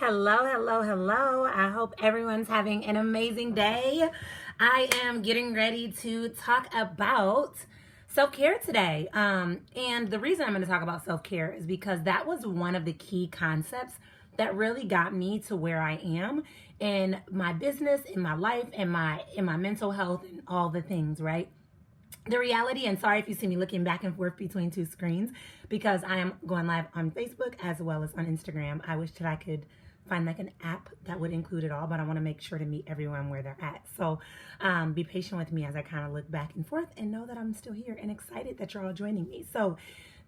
Hello, hello, hello. I hope everyone's having an amazing day. I am getting ready to talk about self-care today. And the reason I'm going to talk about self-care is because that was one of the key concepts that really got me to where I am in my business, in my life, in my mental health, and all the things, right? The reality, and sorry if you see me looking back and forth between two screens, because I am going live on Facebook as well as on Instagram. I wish that I could find like an app that would include it all, but I want to make sure to meet everyone where they're at. So be patient with me as I kind of look back and forth and know that I'm still here and excited that you're all joining me. So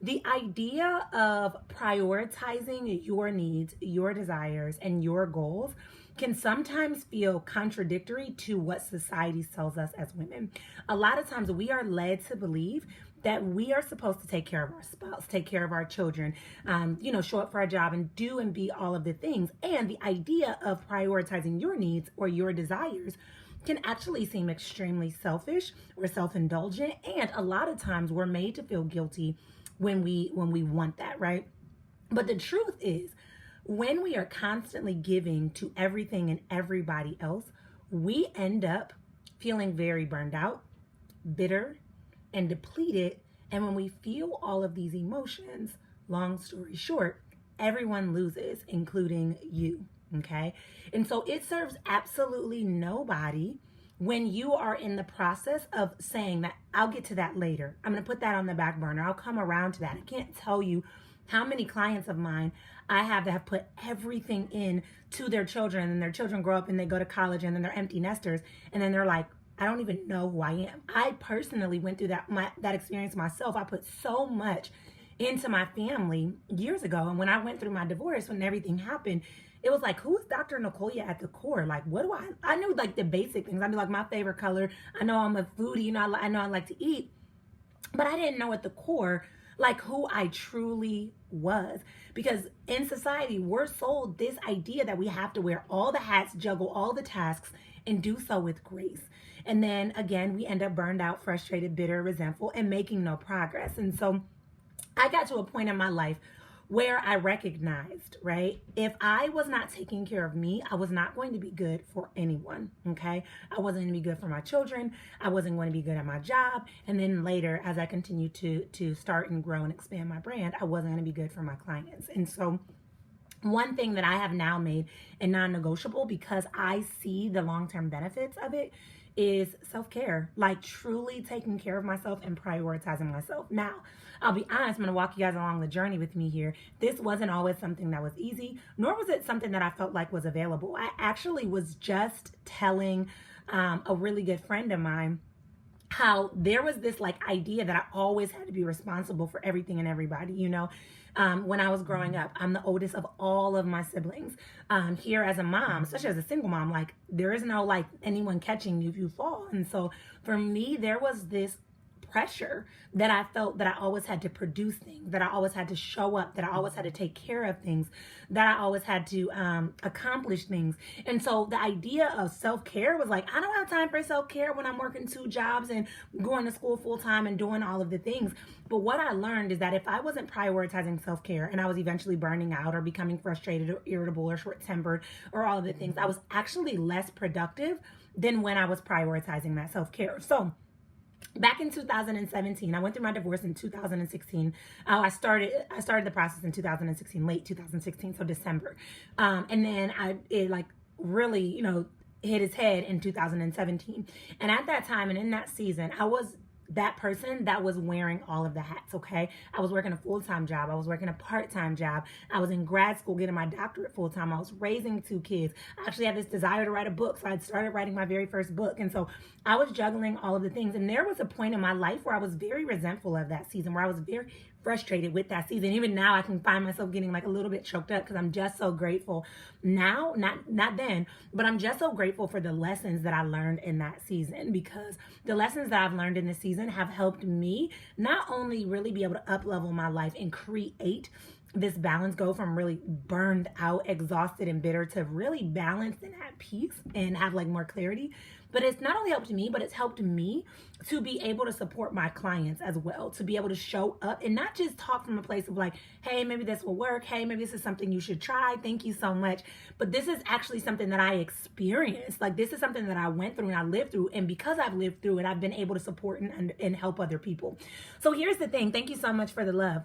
the idea of prioritizing your needs, your desires, and your goals can sometimes feel contradictory to what society tells us as women. A lot of times we are led to believe that we are supposed to take care of our spouse, take care of our children, show up for our job and do and be all of the things. And the idea of prioritizing your needs or your desires can actually seem extremely selfish or self-indulgent. And a lot of times we're made to feel guilty when we want that, right? But the truth is, when we are constantly giving to everything and everybody else, we end up feeling very burned out, bitter, and depleted. And when we feel all of these emotions, long story short, everyone loses, including you, okay? And so it serves absolutely nobody when you are in the process of saying that I'll get to that later. I'm going to put that on the back burner. I'll come around to that. I can't tell you how many clients of mine I have that have put everything in to their children, and their children grow up and they go to college and then they're empty nesters, and then they're like, I don't even know who I am. I personally went through that experience myself. I put so much into my family years ago, and when I went through my divorce, when everything happened, it was like, who is Dr. Nicolia at the core? Like, what do I knew like the basic things. I knew like my favorite color. I know I'm a foodie, I know I like to eat, but I didn't know at the core like who I truly was. Because in society, we're sold this idea that we have to wear all the hats, juggle all the tasks, and do so with grace. And then again, we end up burned out, frustrated, bitter, resentful, and making no progress. And so I got to a point in my life where I recognized, right, if I was not taking care of me, I was not going to be good for anyone, okay? I wasn't going to be good for my children. I wasn't going to be good at my job. And then later, as I continued to start and grow and expand my brand, I wasn't going to be good for my clients. And so one thing that I have now made a non-negotiable, because I see the long-term benefits of it, is self-care, like truly taking care of myself and prioritizing myself. Now, I'll be honest, I'm gonna walk you guys along the journey with me here. This wasn't always something that was easy, nor was it something that I felt like was available. I actually was just telling a really good friend of mine how there was this like idea that I always had to be responsible for everything and everybody, when I was growing up. I'm the oldest of all of my siblings. Here as a mom, especially as a single mom, like there is no like anyone catching you if you fall. And so for me, there was this pressure that I felt that I always had to produce things, that I always had to show up, that I always had to take care of things, that I always had to accomplish things. And so the idea of self-care was like, I don't have time for self-care when I'm working 2 jobs and going to school full time and doing all of the things. But what I learned is that if I wasn't prioritizing self-care and I was eventually burning out or becoming frustrated or irritable or short-tempered or all of the things, I was actually less productive than when I was prioritizing that self-care. So back in 2017, I went through my divorce in 2016. I started the process in 2016, late 2016, so December. And then it like really, hit its head in 2017. And at that time and in that season, I was that person that was wearing all of the hats, okay? I was working a full-time job. I was working a part-time job. I was in grad school getting my doctorate full-time. I was raising 2 kids. I actually had this desire to write a book, so I started writing my very first book. And so I was juggling all of the things. And there was a point in my life where I was very resentful of that season, where I was very frustrated with that season. Even now I can find myself getting like a little bit choked up because I'm just so grateful now, not then, but I'm just so grateful for the lessons that I learned in that season, because the lessons that I've learned in this season have helped me not only really be able to up level my life and create this balance, go from really burned out, exhausted, and bitter to really balanced and at peace and have like more clarity. But it's not only helped me, but it's helped me to be able to support my clients as well, to be able to show up and not just talk from a place of like, hey, maybe this will work. Hey, maybe this is something you should try. Thank you so much. But this is actually something that I experienced. Like, this is something that I went through and I lived through. And because I've lived through it, I've been able to support and help other people. So here's the thing. Thank you so much for the love.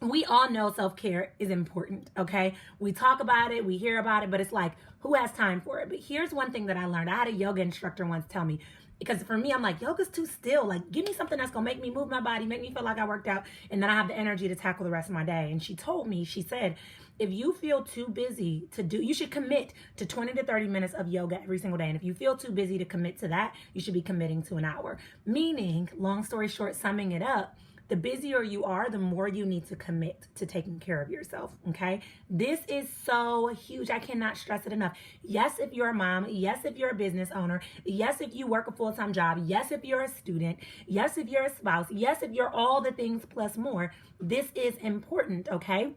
We all know self-care is important, okay? We talk about it, we hear about it, but it's like, who has time for it? But here's one thing that I learned. I had a yoga instructor once tell me, because for me, I'm like, yoga's too still. Like, give me something that's gonna make me move my body, make me feel like I worked out, and then I have the energy to tackle the rest of my day. And she told me, she said, if you feel too busy to do, you should commit to 20 to 30 minutes of yoga every single day. And if you feel too busy to commit to that, you should be committing to an hour. Meaning, long story short, summing it up, the busier you are, the more you need to commit to taking care of yourself, okay? This is so huge. I cannot stress it enough. Yes, if you're a mom. Yes, if you're a business owner. Yes, if you work a full-time job. Yes, if you're a student. Yes, if you're a spouse. Yes, if you're all the things plus more. This is important, okay?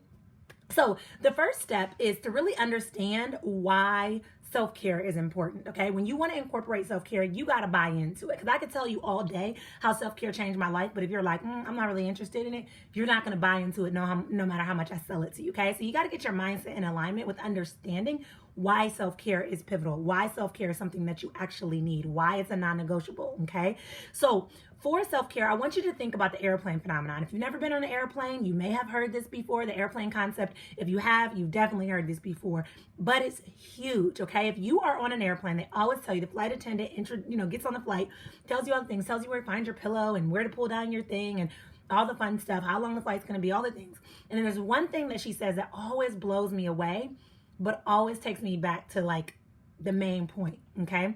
So the first step is to really understand why self-care is important, okay? When you want to incorporate self-care, you got to buy into it. Because I could tell you all day how self-care changed my life, but if you're like, I'm not really interested in it, you're not going to buy into it no matter how much I sell it to you, okay? So you got to get your mindset in alignment with understanding why self-care is pivotal, why self-care is something that you actually need, why it's a non-negotiable, okay? So for self-care, I want you to think about the airplane phenomenon. If you've never been on an airplane, you may have heard this before, the airplane concept. If you have, you've definitely heard this before, but it's huge, okay? If you are on an airplane, they always tell you, the flight attendant, gets on the flight, tells you all the things, tells you where to find your pillow and where to pull down your thing and all the fun stuff, how long the flight's gonna be, all the things. And then there's one thing that she says that always blows me away, but always takes me back to like the main point, okay?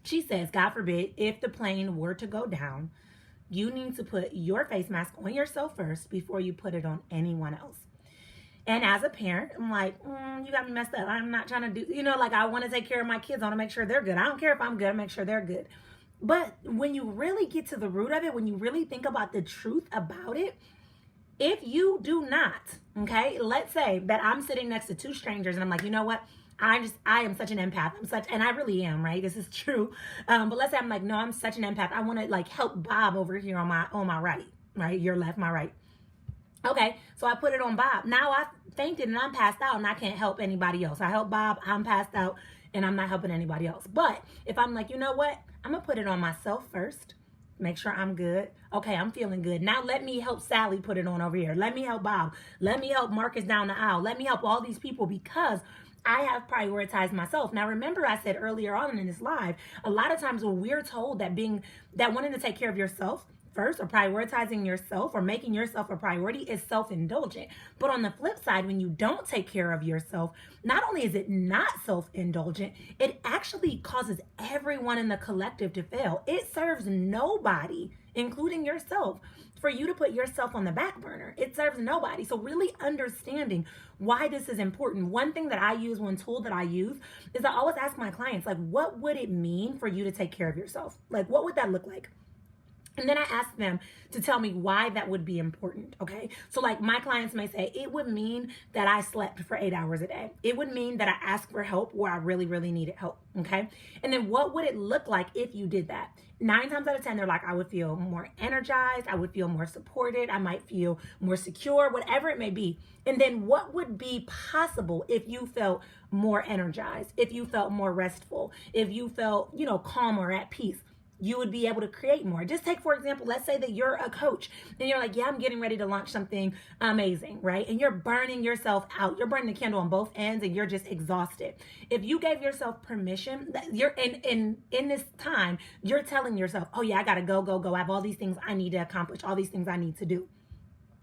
She says, God forbid, if the plane were to go down, you need to put your face mask on yourself first before you put it on anyone else. And as a parent, I'm like, you got me messed up. I'm not trying to do, I want to take care of my kids. I want to make sure they're good. I don't care if I'm good. I make sure they're good. But when you really get to the root of it, when you really think about the truth about it, if you do not, okay, let's say that I'm sitting next to two strangers and I'm like, you know what? I am such an empath. And I really am, right? This is true. But let's say I'm like, no, I'm such an empath. I want to like help Bob over here on my right? Your left, my right. Okay, so I put it on Bob. Now I fainted and I'm passed out and I can't help anybody else. I help Bob, I'm passed out and I'm not helping anybody else. But if I'm like, you know what? I'm gonna put it on myself first. Make sure I'm good. Okay, I'm feeling good. Now let me help Sally put it on over here. Let me help Bob. Let me help Marcus down the aisle. Let me help all these people because I have prioritized myself. Now, remember I said earlier on in this live, a lot of times when we're told that wanting to take care of yourself first or prioritizing yourself or making yourself a priority is self-indulgent. But on the flip side, when you don't take care of yourself, not only is it not self-indulgent, it actually causes everyone in the collective to fail. It serves nobody, including yourself, for you to put yourself on the back burner. It serves nobody. So really understanding why this is important. One thing that I use, one tool that I use is I always ask my clients, like, what would it mean for you to take care of yourself? Like, what would that look like? And then I ask them to tell me why that would be important, okay? So like my clients may say, it would mean that I slept for 8 hours a day. It would mean that I asked for help where I really, really needed help, okay? And then what would it look like if you did that? 9 times out of 10, they're like, I would feel more energized. I would feel more supported. I might feel more secure, whatever it may be. And then what would be possible if you felt more energized, if you felt more restful, if you felt, calm or at peace? You would be able to create more. Just take, for example, let's say that you're a coach and you're like, yeah, I'm getting ready to launch something amazing, right? And you're burning yourself out. You're burning the candle on both ends and you're just exhausted. If you gave yourself permission, that you're in this time, you're telling yourself, oh yeah, I gotta go. I have all these things I need to accomplish, all these things I need to do.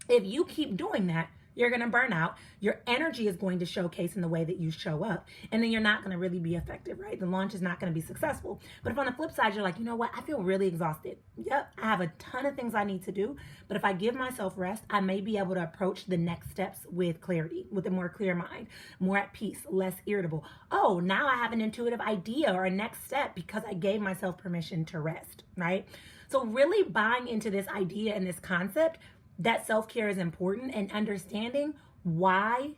If you keep doing that, you're going to burn out. Your energy is going to showcase in the way that you show up. And then you're not going to really be effective, right? The launch is not going to be successful. But if on the flip side, you're like, you know what? I feel really exhausted. Yep, I have a ton of things I need to do. But if I give myself rest, I may be able to approach the next steps with clarity, with a more clear mind, more at peace, less irritable. Oh, now I have an intuitive idea or a next step because I gave myself permission to rest, right? So really buying into this idea and this concept that self-care is important and understanding why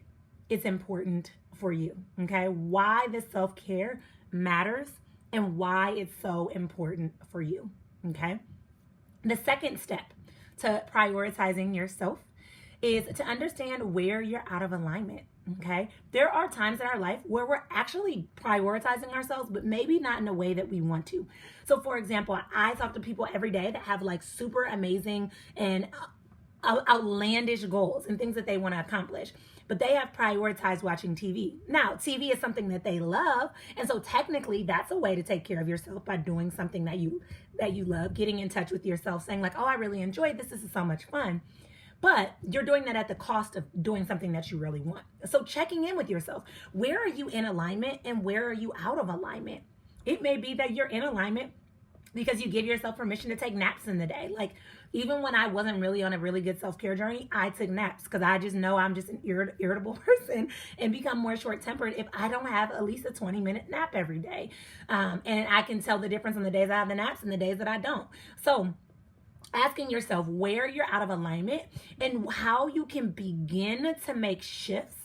it's important for you, okay? Why this self-care matters and why it's so important for you, okay? The second step to prioritizing yourself is to understand where you're out of alignment. Okay. There are times in our life where we're actually prioritizing ourselves, but maybe not in a way that we want to. So, for example, I talk to people every day that have like super amazing and outlandish goals and things that they want to accomplish, but they have prioritized watching TV. Now, TV is something that they love, and so technically that's a way to take care of yourself by doing something that you love, getting in touch with yourself, saying like, oh, I really enjoyed this. This is so much fun. But you're doing that at the cost of doing something that you really want. So checking in with yourself. Where are you in alignment and where are you out of alignment? It may be that you're in alignment because you give yourself permission to take naps in the day. Like even when I wasn't really on a really good self-care journey, I took naps because I just know I'm just an irritable person and become more short-tempered if I don't have at least a 20-minute nap every day. And I can tell the difference on the days I have the naps and the days that I don't. So asking yourself where you're out of alignment and how you can begin to make shifts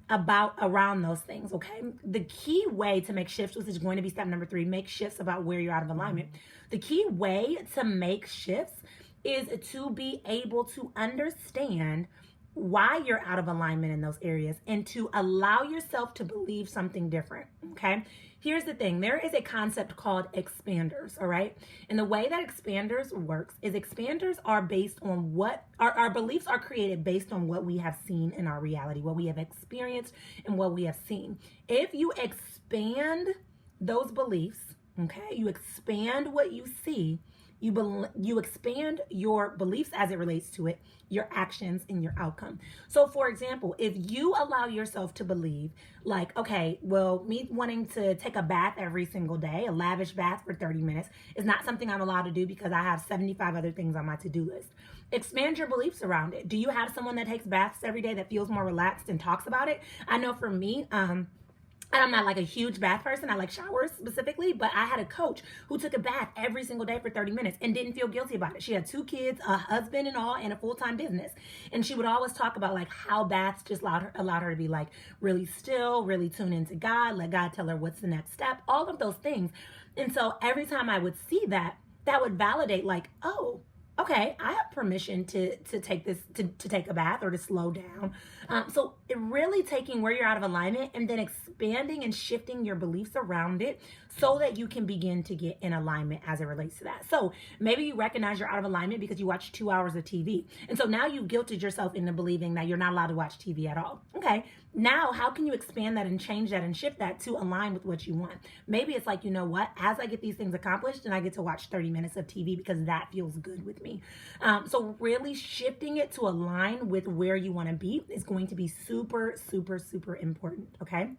around those things, okay? The key way to make shifts, which is going to be step number 3, make shifts about where you're out of alignment. The key way to make shifts is to be able to understand why you're out of alignment in those areas and to allow yourself to believe something different, okay? Here's the thing. There is a concept called expanders, all right? And the way that expanders works is expanders are based on what our beliefs are created based on what we have seen in our reality, what we have experienced and what we have seen. If you expand those beliefs, okay, you expand what you see, you expand your beliefs as it relates to it, your actions and your outcome. So for example, if you allow yourself to believe like, okay, well, me wanting to take a bath every single day, a lavish bath for 30 minutes is not something I'm allowed to do because I have 75 other things on my to-do list. Expand your beliefs around it. Do you have someone that takes baths every day that feels more relaxed and talks about it? I know for me, I'm not like a huge bath person. I like showers specifically, but I had a coach who took a bath every single day for 30 minutes and didn't feel guilty about it. She had 2 kids, a husband and all, and a full-time business. And she would always talk about like how baths just allowed her to be like really still, really tune into God, let God tell her what's the next step, all of those things. And so every time I would see that, that would validate like, oh, okay, I have permission to take this, to take a bath or to slow down. So it really taking where you're out of alignment and then expanding and shifting your beliefs around it so that you can begin to get in alignment as it relates to that. So maybe you recognize you're out of alignment because you watch 2 hours of TV. And so now you've guilted yourself into believing that you're not allowed to watch TV at all. Okay, now how can you expand that and change that and shift that to align with what you want? Maybe it's like, you know what, as I get these things accomplished and I get to watch 30 minutes of TV because that feels good with me. So really shifting it to align with where you want to be is going to be super, super, super important, okay?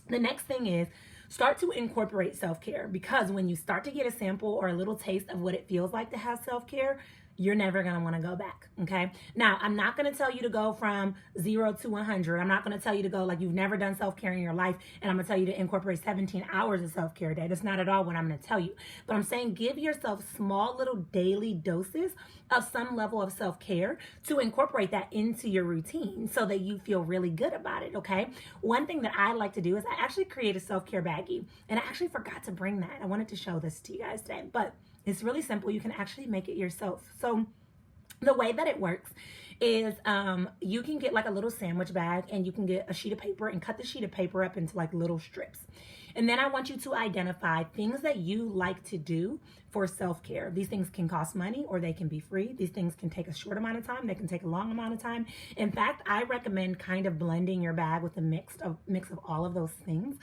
The next thing is start to incorporate self-care, because when you start to get a sample or a little taste of what it feels like to have self-care, you're never going to want to go back, okay? Now, I'm not going to tell you to go from 0 to 100. I'm not going to tell you to go like you've never done self-care in your life, and I'm going to tell you to incorporate 17 hours of self-care a day. That's not at all what I'm going to tell you. But I'm saying give yourself small little daily doses of some level of self-care to incorporate that into your routine so that you feel really good about it, okay? One thing that I like to do is I actually create a self-care baggie, and I actually forgot to bring that. I wanted to show this to you guys today, but it's really simple. You can actually make it yourself. So the way that it works is you can get like a little sandwich bag and you can get a sheet of paper and cut the sheet of paper up into like little strips. And then I want you to identify things that you like to do for self-care. These things can cost money or they can be free. These things can take a short amount of time. They can take a long amount of time. In fact, I recommend kind of blending your bag with a mix of all of those things.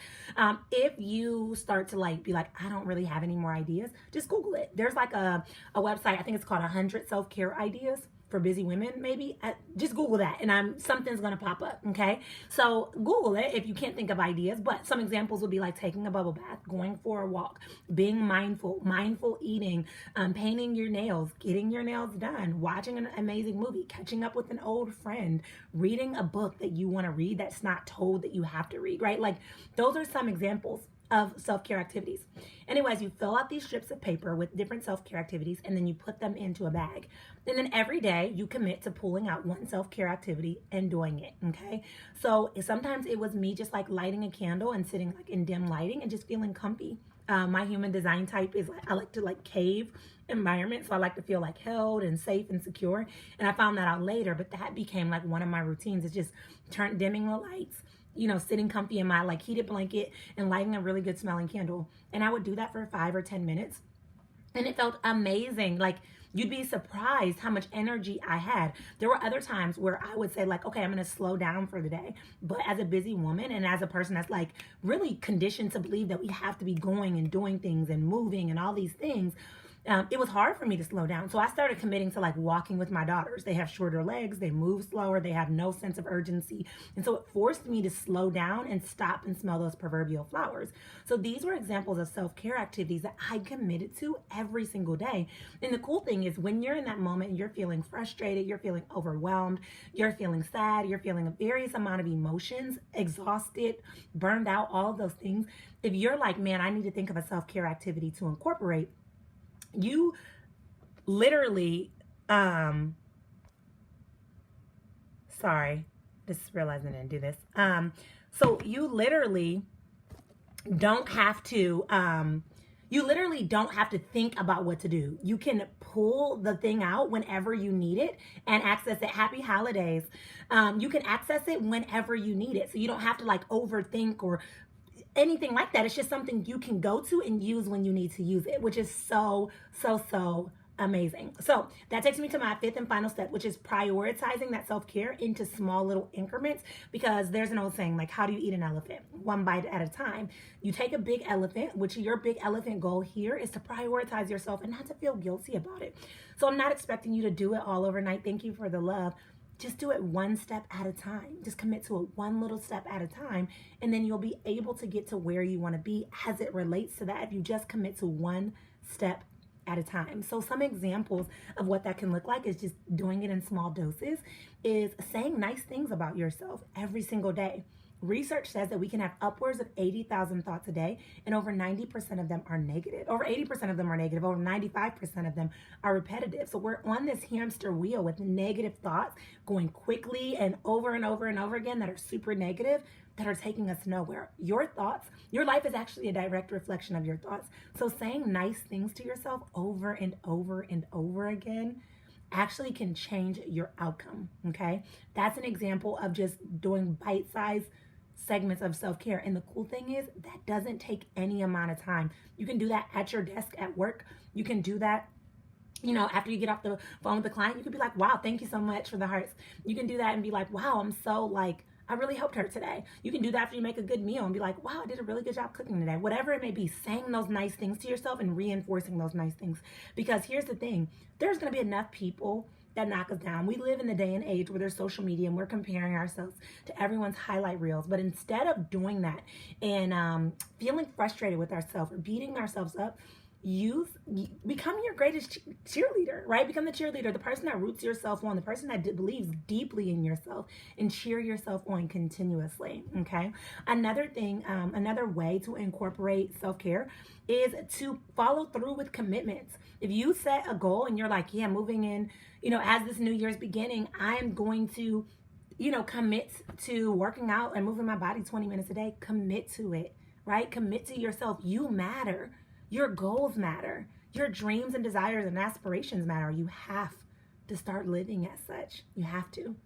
If you start to like be like, I don't really have any more ideas, just Google it. There's like a website, I think it's called 100 Self-Care Ideas for busy women, maybe. Just Google that and something's gonna pop up, okay? So Google it if you can't think of ideas, but some examples would be like taking a bubble bath, going for a walk, being mindful eating, painting your nails, getting your nails done, watching an amazing movie, catching up with an old friend, reading a book that you wanna read that's not told that you have to read, right? Like those are some examples. of self-care activities. Anyways, you fill out these strips of paper with different self-care activities, and then you put them into a bag. And then every day you commit to pulling out one self-care activity and doing it, okay? So sometimes it was me just like lighting a candle and sitting like in dim lighting and just feeling comfy. My human design type is like, I like to like cave environment, so I like to feel like held and safe and secure. And I found that out later, but that became like one of my routines. It's just dimming the lights, sitting comfy in my like heated blanket and lighting a really good smelling candle. And I would do that for 5 or 10 minutes. And it felt amazing. Like, you'd be surprised how much energy I had. There were other times where I would say like, okay, I'm going to slow down for the day. But as a busy woman and as a person that's like really conditioned to believe that we have to be going and doing things and moving and all these things, it was hard for me to slow down. So I started committing to like walking with my daughters. They have shorter legs, they move slower, they have no sense of urgency. And so it forced me to slow down and stop and smell those proverbial flowers. So these were examples of self-care activities that I committed to every single day. And the cool thing is when you're in that moment and you're feeling frustrated, you're feeling overwhelmed, you're feeling sad, you're feeling a various amount of emotions, exhausted, burned out, all of those things. If you're like, man, I need to think of a self-care activity to incorporate, you literally, sorry, just realized I didn't do this. So you literally don't have to, think about what to do. You can pull the thing out whenever you need it and access it. Happy holidays. You can access it whenever you need it. So you don't have to like overthink or anything like that. It's just something you can go to and use when you need to use it, which is so amazing. So that takes me to my 5th and final step, which is prioritizing that self-care into small little increments, because there's an old saying, like, how do you eat an elephant? One bite at a time. You take a big elephant, which your big elephant goal here is to prioritize yourself and not to feel guilty about it. So I'm not expecting you to do it all overnight. Thank you for the love. Just do it one step at a time. Just commit to it one little step at a time, and then you'll be able to get to where you want to be as it relates to that if you just commit to one step at a time. So some examples of what that can look like is just doing it in small doses, is saying nice things about yourself every single day. Research says that we can have upwards of 80,000 thoughts a day, and over 90% of them are negative. Over 80% of them are negative. Over 95% of them are repetitive. So we're on this hamster wheel with negative thoughts going quickly and over and over and over again that are super negative, that are taking us nowhere. Your thoughts, your life is actually a direct reflection of your thoughts. So saying nice things to yourself over and over and over again actually can change your outcome, okay? That's an example of just doing bite-sized segments of self-care. And the cool thing is that doesn't take any amount of time. You can do that at your desk at work. You can do that, after you get off the phone with the client. You could be like, wow, thank you so much for the hearts. You can do that and be like, wow, I'm so like, I really helped her today. You can do that after you make a good meal and be like, wow, I did a really good job cooking today. Whatever it may be, saying those nice things to yourself and reinforcing those nice things. Because here's the thing, there's going to be enough people that knock us down. We live in the day and age where there's social media and we're comparing ourselves to everyone's highlight reels. But instead of doing that and feeling frustrated with ourselves or beating ourselves up, you become your greatest cheerleader, right? Become the cheerleader, the person that roots yourself on, the person that believes deeply in yourself, and cheer yourself on continuously, okay? Another thing, another way to incorporate self-care is to follow through with commitments. If you set a goal and you're like, yeah, moving in, as this new year's beginning, I am going to, commit to working out and moving my body 20 minutes a day, commit to it, right? Commit to yourself. You matter. Your goals matter. Your dreams and desires and aspirations matter. You have to start living as such. You have to.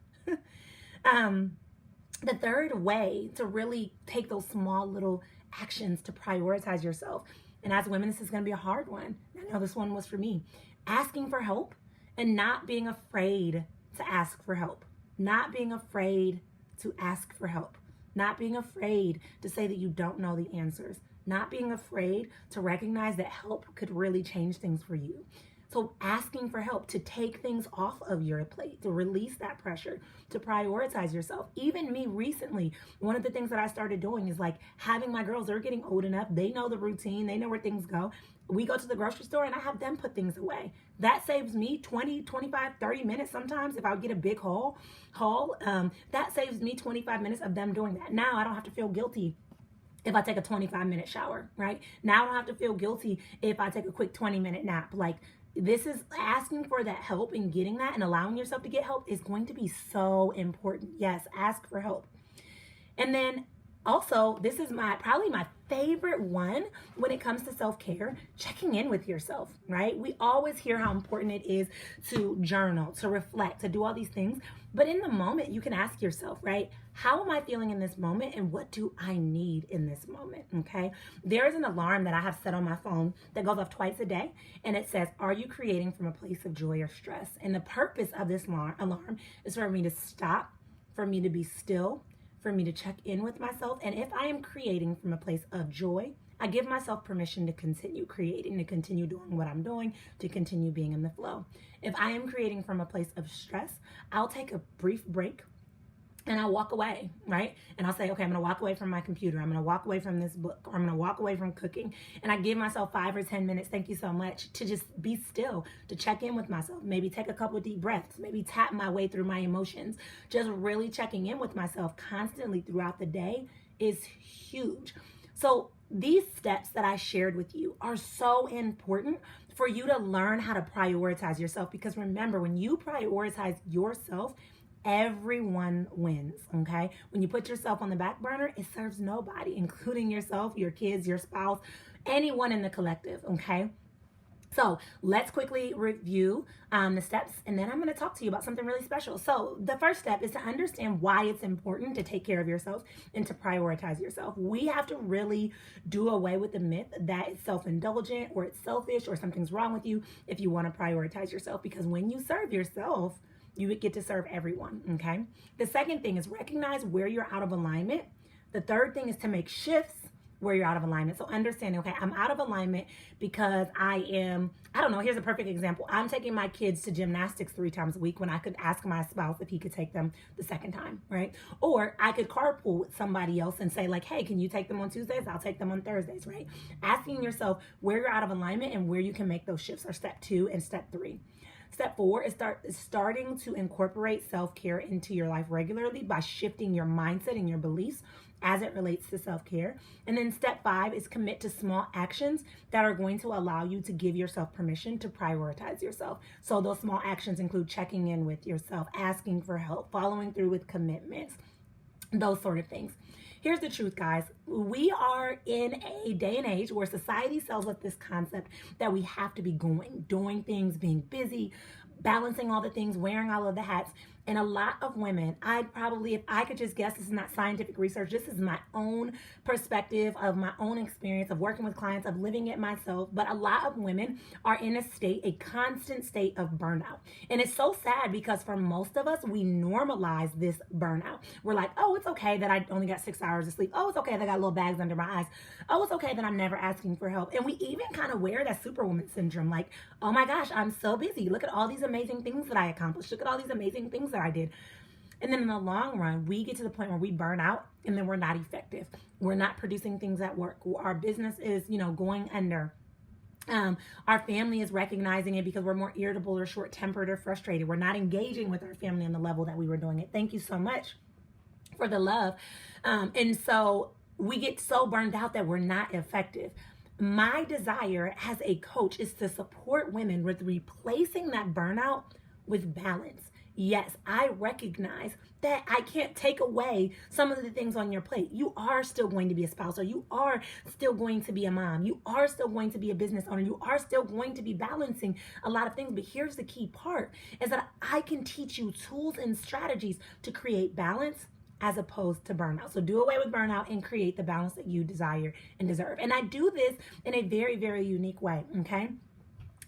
The third way to really take those small little actions to prioritize yourself, and as women, this is going to be a hard one. I know this one was for me. Asking for help and not being afraid to ask for help. Not being afraid to ask for help. Not being afraid to say that you don't know the answers. Not being afraid to recognize that help could really change things for you. So asking for help to take things off of your plate, to release that pressure, to prioritize yourself. Even me recently, one of the things that I started doing is like having my girls, they're getting old enough, they know the routine, they know where things go. We go to the grocery store and I have them put things away. That saves me 20, 25, 30 minutes sometimes if I get a big haul. That saves me 25 minutes of them doing that. Now I don't have to feel guilty if I take a 25-minute shower, right? Now I don't have to feel guilty if I take a quick 20-minute nap. Like, this is asking for that help, and getting that and allowing yourself to get help is going to be so important. Yes, ask for help. And then also, this is probably my favorite one when it comes to self-care, checking in with yourself, right? We always hear how important it is to journal, to reflect, to do all these things. But in the moment, you can ask yourself, right? How am I feeling in this moment, and what do I need in this moment, okay? There is an alarm that I have set on my phone that goes off twice a day, and it says, are you creating from a place of joy or stress? And the purpose of this alarm is for me to stop, for me to be still, for me to check in with myself. And if I am creating from a place of joy, I give myself permission to continue creating, to continue doing what I'm doing, to continue being in the flow. If I am creating from a place of stress, I'll take a brief break and I'll walk away, right? And I'll say, okay, I'm gonna walk away from my computer. I'm gonna walk away from this book, or I'm gonna walk away from cooking. And I give myself 5 or 10 minutes, thank you so much, to just be still, to check in with myself. Maybe take a couple of deep breaths, maybe tap my way through my emotions. Just really checking in with myself constantly throughout the day is huge. So these steps that I shared with you are so important for you to learn how to prioritize yourself. Because remember, when you prioritize yourself, everyone wins, okay? When you put yourself on the back burner, it serves nobody, including yourself, your kids, your spouse, anyone in the collective, okay? So let's quickly review the steps, and then I'm going to talk to you about something really special. So the first step is to understand why it's important to take care of yourself and to prioritize yourself. We have to really do away with the myth that it's self-indulgent or it's selfish or something's wrong with you if you want to prioritize yourself, because when you serve yourself, you would get to serve everyone, okay? The second thing is recognize where you're out of alignment. The third thing is to make shifts where you're out of alignment. So understanding, okay, I'm out of alignment because I don't know, here's a perfect example. I'm taking my kids to gymnastics 3 times a week when I could ask my spouse if he could take them the second time, right? Or I could carpool with somebody else and say like, hey, can you take them on Tuesdays? I'll take them on Thursdays, right? Asking yourself where you're out of alignment and where you can make those shifts are step 2 and step 3. Step 4 is starting to incorporate self-care into your life regularly by shifting your mindset and your beliefs as it relates to self-care. And then step 5 is commit to small actions that are going to allow you to give yourself permission to prioritize yourself. So those small actions include checking in with yourself, asking for help, following through with commitments, those sort of things. Here's the truth, guys. We are in a day and age where society sells us this concept that we have to be doing things, being busy, balancing all the things, wearing all of the hats. And a lot of women, if I could just guess, this is not scientific research, this is my own perspective of my own experience of working with clients, of living it myself, but a lot of women are in a constant state of burnout. And it's so sad because for most of us, we normalize this burnout. We're like, oh, it's okay that I only got 6 hours of sleep. Oh, it's okay that I got little bags under my eyes. Oh, it's okay that I'm never asking for help. And we even kind of wear that superwoman syndrome, like, oh my gosh, I'm so busy. Look at all these amazing things that I accomplished. Look at all these amazing things that I did. And then in the long run, we get to the point where we burn out and then we're not effective. We're not producing things at work. Our business is, going under. Our family is recognizing it because we're more irritable or short-tempered or frustrated. We're not engaging with our family on the level that we were doing it. Thank you so much for the love. And so we get so burned out that we're not effective. My desire as a coach is to support women with replacing that burnout with balance. Yes, I recognize that I can't take away some of the things on your plate. You are still going to be a spouse, or you are still going to be a mom. You are still going to be a business owner. You are still going to be balancing a lot of things. But here's the key part is that I can teach you tools and strategies to create balance as opposed to burnout. So do away with burnout and create the balance that you desire and deserve. And I do this in a very, very unique way, okay?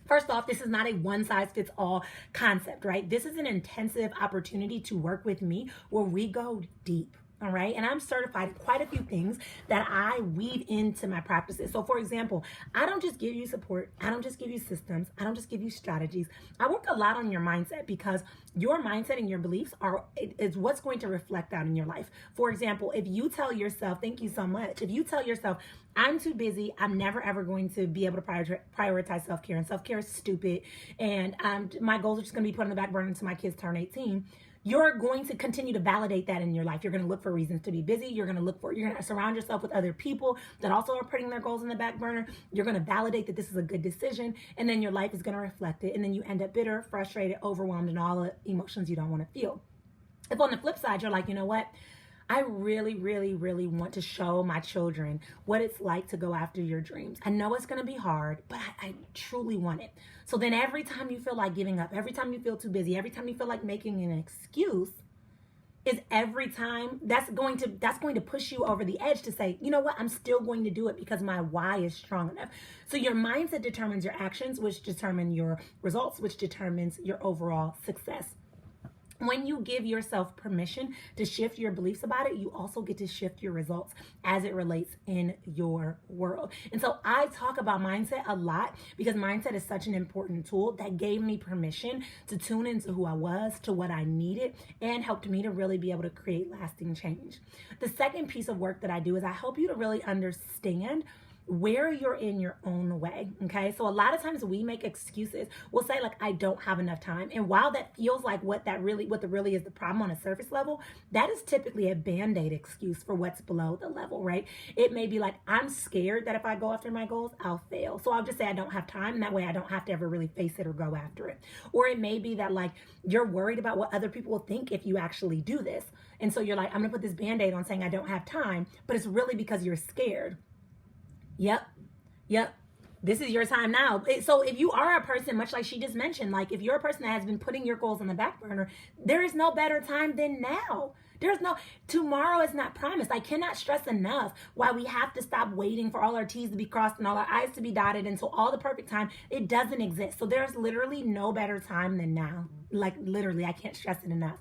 First off, this is not a one-size-fits-all concept, right? This is an intensive opportunity to work with me where we go deep. All right. And I'm certified in quite a few things that I weave into my practices. So for example, I don't just give you support. I don't just give you systems. I don't just give you strategies. I work a lot on your mindset because your mindset and your beliefs is what's going to reflect out in your life. For example, if you tell yourself, thank you so much. If you tell yourself, I'm too busy, I'm never ever going to be able to prioritize self-care, and self-care is stupid, and my goals are just going to be put on the back burner until my kids turn 18. you're going to continue to validate that in your life. You're going to look for reasons to be busy. You're going to surround yourself with other people that also are putting their goals in the back burner. You're going to validate that this is a good decision, and then your life is going to reflect it. And then you end up bitter, frustrated, overwhelmed, and all the emotions you don't want to feel. If on the flip side, you're like, you know what? I really, really, really want to show my children what it's like to go after your dreams. I know it's going to be hard, but I truly want it. So then every time you feel like giving up, every time you feel too busy, every time you feel like making an excuse, is every time that's going to push you over the edge to say, you know what, I'm still going to do it because my why is strong enough. So your mindset determines your actions, which determine your results, which determines your overall success. When you give yourself permission to shift your beliefs about it, you also get to shift your results as it relates in your world. And so I talk about mindset a lot because mindset is such an important tool that gave me permission to tune into who I was, to what I needed, and helped me to really be able to create lasting change. The second piece of work that I do is I help you to really understand where you're in your own way, okay? So a lot of times we make excuses. We'll say like, I don't have enough time. And while that feels like what really is the problem on a surface level, that is typically a Band-Aid excuse for what's below the level, right? It may be like, I'm scared that if I go after my goals, I'll fail. So I'll just say I don't have time. And that way I don't have to ever really face it or go after it. Or it may be that like, you're worried about what other people will think if you actually do this. And so you're like, I'm gonna put this Band-Aid on saying I don't have time, but it's really because you're scared. Yep. This is your time now. So if you are a person, much like she just mentioned, like if you're a person that has been putting your goals on the back burner, there is no better time than now. Tomorrow is not promised. I cannot stress enough why we have to stop waiting for all our T's to be crossed and all our I's to be dotted until all the perfect time. It doesn't exist. So there's literally no better time than now. Like literally, I can't stress it enough.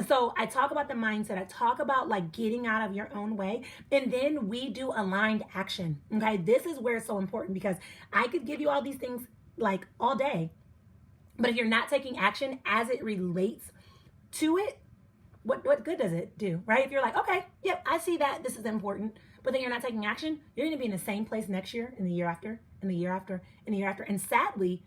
So I talk about the mindset. I talk about like getting out of your own way, and then we do aligned action. Okay. This is where it's so important because I could give you all these things like all day, but if you're not taking action as it relates to it, what good does it do? Right? If you're like, okay, yep, I see that this is important, but then you're not taking action, you're going to be in the same place next year and the year after and the year after and the year after. And sadly,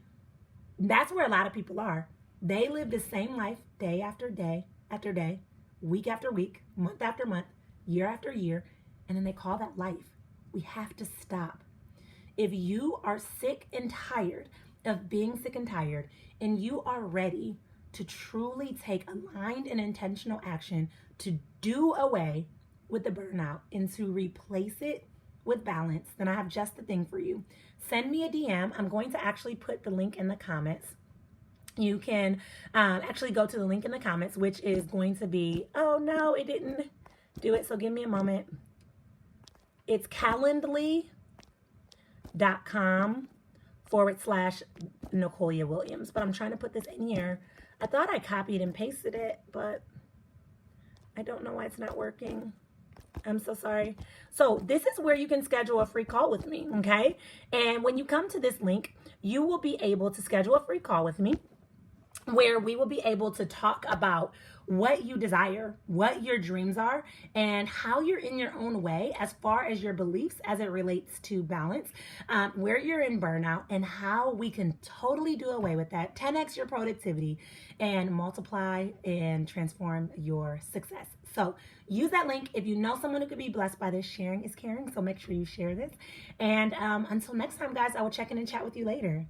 that's where a lot of people are. They live the same life day after day after day, week after week, month after month, year after year, and then they call that life. We have to stop. If you are sick and tired of being sick and tired, and you are ready to truly take aligned and intentional action to do away with the burnout and to replace it with balance, then I have just the thing for you. Send me a DM. I'm going to actually put the link in the comments. You can actually go to the link in the comments, which is going to be, oh no, it didn't do it. So give me a moment. It's calendly.com/Nicolia Williams. But I'm trying to put this in here. I thought I copied and pasted it, but I don't know why it's not working. I'm so sorry. So this is where you can schedule a free call with me, okay? And when you come to this link, you will be able to schedule a free call with me, where we will be able to talk about what you desire, what your dreams are, and how you're in your own way as far as your beliefs as it relates to balance, where you're in burnout, and how we can totally do away with that, 10x your productivity, and multiply and transform your success. So use that link. If you know someone who could be blessed by this, sharing is caring, so make sure you share this. And until next time, guys, I will check in and chat with you later.